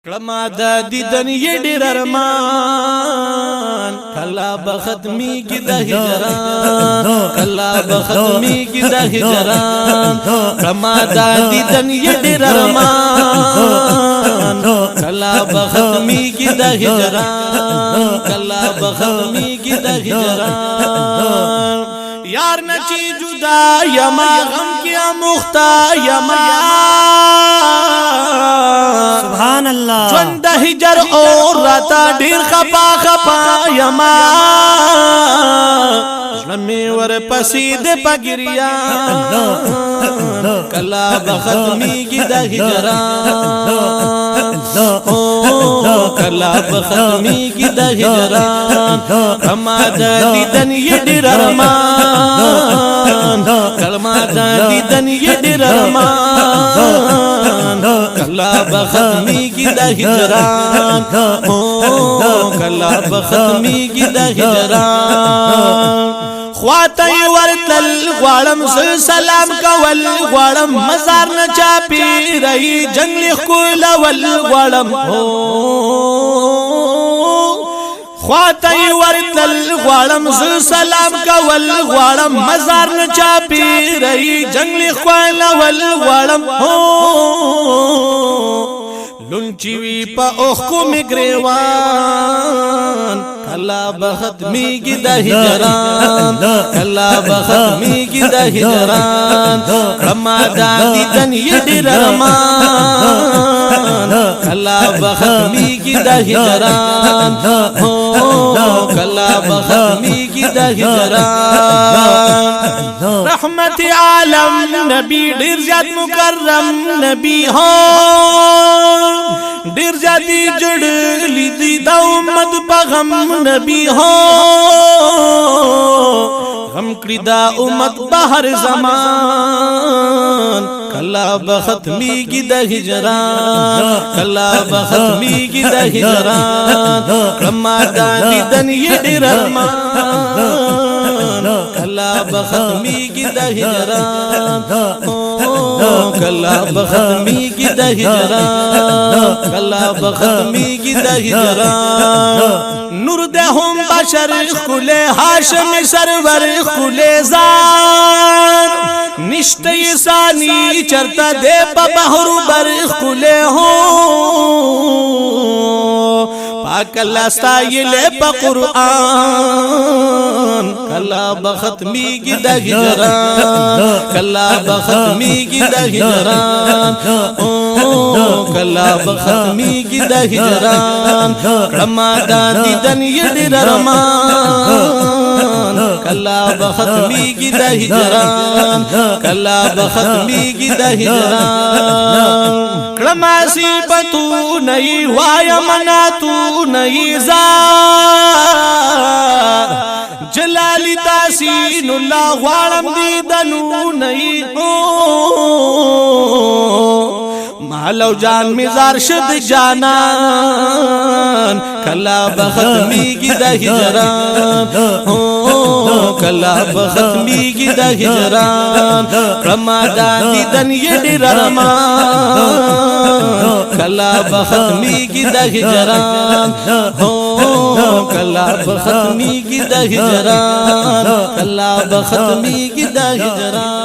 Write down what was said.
کلمہ دا دیدن یہ ډیر ارمان کلا بختمی کی دا ہجران کلا بختمی کی دا ہجران کلمہ دا دیدن یہ ډیر ارمان کلا بختمی کی دا ہجران کلا بختمی کی دا ہجران یار نچی جدا یما غم کیا مختا یما سبحان اللہ جوند ہجر اور راتا ډیر خپا خپا یما زلمی ور پسید پگریا کلا بختمی کی دا ہجران کلا بختمی کی دا ہجران کما دا دیدن یہ ډیر ارمان کلمہ دا دیدن یہ ډیر ارمان کلا بختمی کی دا ہجران کلا بختمی کی دا ہجران خواتی ورتل غوالم سلام کول غوالم مزار نچا پی رئی جنگلی خکول والغوالم خواتی ورتل غوالم سلام کول غوالم مزار نچا پی رئی جنگلی خکول والغوالم لنچیوی پا اخکو مگریوان کلا بختمی کی دا ہجران کلا بختمی کی دا ہجران کلمہ دا دیدن یہ ډیر ارمان کلا بختمی کی دا ہجران کلا بختمی کی دا ہجران رحمت عالم نبی ډیر زیاد مکرم نبی ہو ډیر زیادی جڑلی دی دا امت پا غم نبی ہو غم کری دا امت بہر زمان کلا بختمی کی دا ہجران کلا بختمی کی دا ہجران کلمہ دا دیدن یہ ډیر ارمان کلا بختمی کی دا ہجران کلا بختمی کی دا ہجران کلا بختمی کی دا ہجران نور دے ہم بشر خلے ہاشم سرور خلے زار نشتے ثانی چرتا دے پا بہر بر خلے ہو پاک اللہ ستائلے پا قرآن کلا بختمی کی دا ہجران کلا بختمی کی دا ہجران کلا بختمی کی دا ہجران کلمہ دا دیدن یہ ډیر ارمان کلا بختمی کی دا ہجران کلا بختمی کی دا ہجران کلمہ سیبتو نئی وایا مناتو نئی زار جلالی تاسین اللہ غوالم دیدنو نئی مالو جان مزار شد جانان کلا بختمی کی دا ہجران کلا بختمی کی دا ہجران کلمہ دا دیدن یہ ډیر ارمان کلا بختمی کی دا ہجران کلا بختمی کی دا ہجران کلا بختمی کی دا ہجران